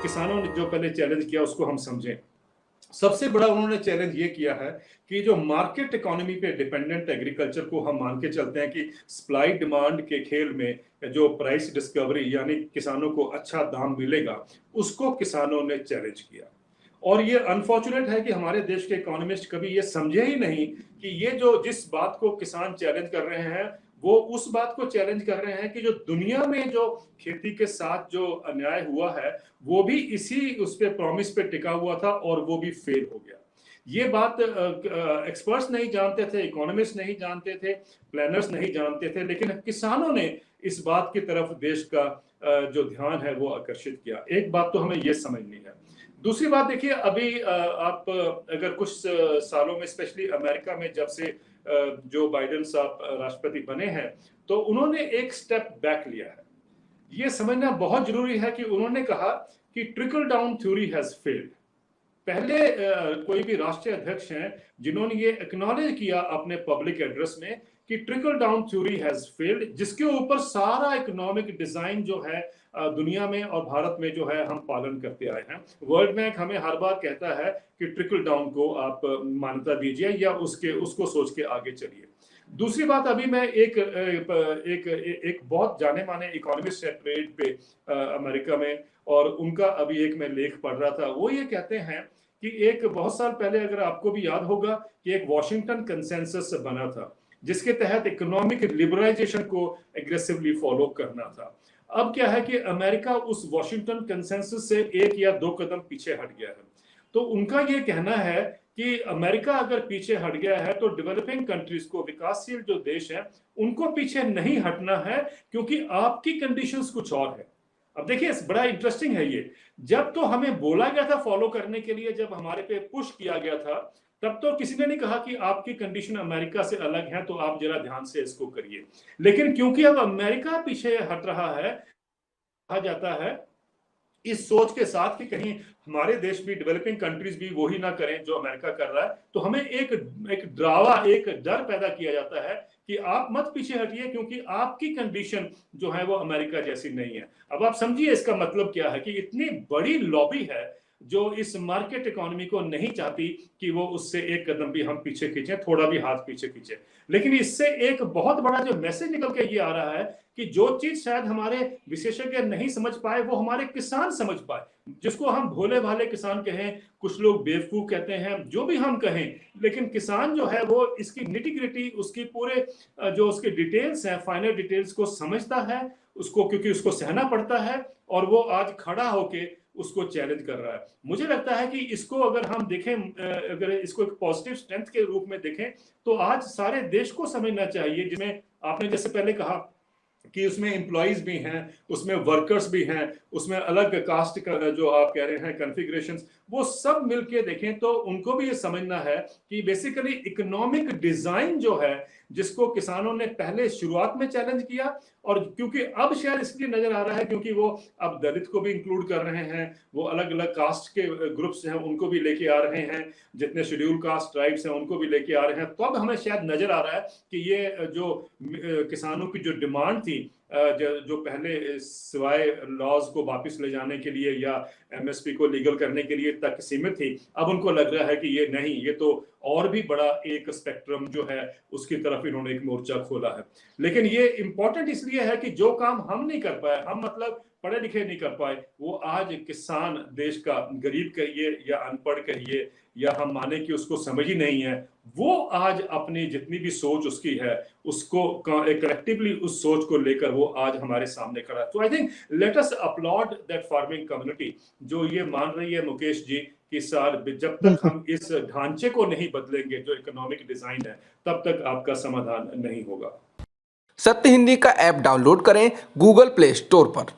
किसानों ने जो पहले चैलेंज किया उसको हम समझें। सबसे बड़ा उन्होंने चैलेंज ये किया है कि जो मार्केट इकोनॉमी पे डिपेंडेंट एग्रीकल्चर को हम मान के चलते हैं कि सप्लाई डिमांड के खेल में जो प्राइस डिस्कवरी यानी किसानों को अच्छा दाम मिलेगा, उसको किसानों ने चैलेंज किया। और ये अनफॉर्चुनेट है कि हमारे देश के इकोनॉमिस्ट कभी ये समझे ही नहीं कि ये जो जिस बात को किसान चैलेंज कर रहे हैं, वो उस बात को चैलेंज कर रहे हैं कि जो दुनिया में जो खेती के साथ जो अन्याय हुआ है, वो भी इसी उस पे प्रॉमिस पे टिका हुआ था और वो भी फेल हो गया। ये बात एक्सपर्ट्स नहीं जानते थे, इकोनॉमिस्ट नहीं जानते थे, प्लानर्स नहीं जानते थे, लेकिन किसानों ने इस बात की तरफ देश का जो ध्यान है वो आकर्षित किया। एक बात तो हमें ये समझनी है। दूसरी बात देखिए, अभी आप अगर कुछ सालों में स्पेशली अमेरिका में जब से जो बाइडेन साहब राष्ट्रपति बने हैं, तो उन्होंने एक स्टेप बैक लिया है। ये समझना बहुत जरूरी है कि उन्होंने कहा कि trickle down theory has failed. पहले कोई भी राष्ट्रीय अध्यक्ष हैं जिन्होंने ये एक्नॉलेज किया अपने पब्लिक एड्रेस में कि trickle down theory has failed, जिसके ऊपर सारा इकोनॉमिक डिजाइन जो है दुनिया में और भारत में जो है हम पालन करते आए हैं। वर्ल्ड बैंक हमें हर बार कहता है कि ट्रिकल डाउन को आप मान्यता दीजिए या उसको सोच के आगे चलिए। दूसरी बात, अभी मैं एक बहुत जाने माने इकोनॉमिस्ट है ट्रेड पे अमेरिका में, और उनका अभी एक मैं लेख पढ़ रहा था। वो ये कहते हैं कि एक बहुत साल पहले, अगर आपको भी याद होगा, कि एक वॉशिंगटन कंसेंसस बना था जिसके तहत इकोनॉमिक लिबरलाइजेशन को एग्रेसिवली फॉलो करना था। अब क्या है कि अमेरिका उस वॉशिंगटन कंसेंसस से 1 या 2 कदम पीछे हट गया है। तो उनका ये कहना है कि अमेरिका अगर पीछे हट गया है तो डेवलपिंग कंट्रीज को, विकासशील जो देश हैं, उनको पीछे नहीं हटना है, क्योंकि आपकी कंडीशंस कुछ और है। अब देखिए, बड़ा इंटरेस्टिंग है ये। जब तो हमें बोला गया था फॉलो करने के लिए, जब हमारे पे पुश किया गया था, तब तो किसी ने नहीं कहा कि आपकी कंडीशन अमेरिका से अलग है, तो आप जरा ध्यान से इसको करिए। लेकिन क्योंकि अब अमेरिका पीछे हट रहा है, कहा जाता है इस सोच के साथ कि कहीं हमारे देश भी, डेवलपिंग कंट्रीज भी वही ना करें जो अमेरिका कर रहा है, तो हमें एक ड्रावा, एक डर पैदा किया जाता है कि आप मत पीछे हटिए, क्योंकि आपकी कंडीशन जो है वो अमेरिका जैसी नहीं है। अब आप समझिए इसका मतलब क्या है, कि इतनी बड़ी लॉबी है जो इस मार्केट इकोनॉमी को नहीं चाहती कि वो उससे एक कदम भी हम पीछे खींचे, थोड़ा भी हाथ पीछे खींचे। लेकिन इससे एक बहुत बड़ा जो मैसेज निकल के ये आ रहा है कि जो चीज शायद हमारे विशेषज्ञ नहीं समझ पाए, वो हमारे किसान समझ पाए। जिसको हम भोले भाले किसान कहें, कुछ लोग बेवकूफ कहते हैं, जो भी हम कहें, लेकिन किसान जो है वो इसकी निटी-ग्रिटी, उसकी पूरे जो उसके डिटेल्स हैं, फाइनल डिटेल्स को समझता है, उसको, क्योंकि उसको सहना पड़ता है, और वो आज खड़ा होके उसको चैलेंज कर रहा है। मुझे लगता है कि इसको अगर हम देखें, अगर इसको एक पॉजिटिव स्ट्रेंथ के रूप में देखें, तो आज सारे देश को समझना चाहिए, जिसमें आपने जैसे पहले कहा कि उसमें एम्प्लॉइज भी हैं, उसमें वर्कर्स भी हैं, उसमें अलग कास्ट का जो आप कह रहे हैं कॉन्फ़िगरेशंस, वो सब मिलके देखें तो उनको भी ये समझना है कि बेसिकली इकोनॉमिक डिजाइन जो है, जिसको किसानों ने पहले शुरुआत में चैलेंज किया, और क्योंकि अब शायद इसलिए नजर आ रहा है क्योंकि वो अब दलित को भी इंक्लूड कर रहे हैं, वो अलग अलग कास्ट के ग्रुप्स हैं उनको भी लेके आ रहे हैं, जितने शेड्यूल कास्ट ट्राइब्स हैं उनको भी लेके आ रहे हैं। तो अब हमें शायद नजर आ रहा है कि ये जो किसानों की जो डिमांड थी, जो पहले सिवाय लॉज को वापस ले जाने के लिए या एमएसपी को लीगल करने के लिए तक सीमित थी, अब उनको लग रहा है कि ये नहीं, ये तो और भी बड़ा एक स्पेक्ट्रम जो है उसकी तरफ इन्होंने एक मोर्चा खोला है। लेकिन ये इंपॉर्टेंट इसलिए है कि जो काम हम नहीं कर पाए, हम मतलब पढ़े लिखे नहीं कर पाए, वो आज किसान, देश का गरीब कहिए या अनपढ़ कहिए, या हम माने कि उसको समझ ही नहीं है, वो आज अपनी जितनी भी सोच उसकी है, उसको कलेक्टिवली उस सोच को लेकर वो आज हमारे सामने खड़ा है। तो I think let us upload that farming community, जो ये मान रही है मुकेश जी कि सर जब तक हम इस ढांचे को नहीं बदलेंगे जो इकोनॉमिक डिजाइन है, तब तक आपका समाधान नहीं होगा। सत्य हिंदी का ऐप डाउनलोड करें गूगल प्ले स्टोर पर।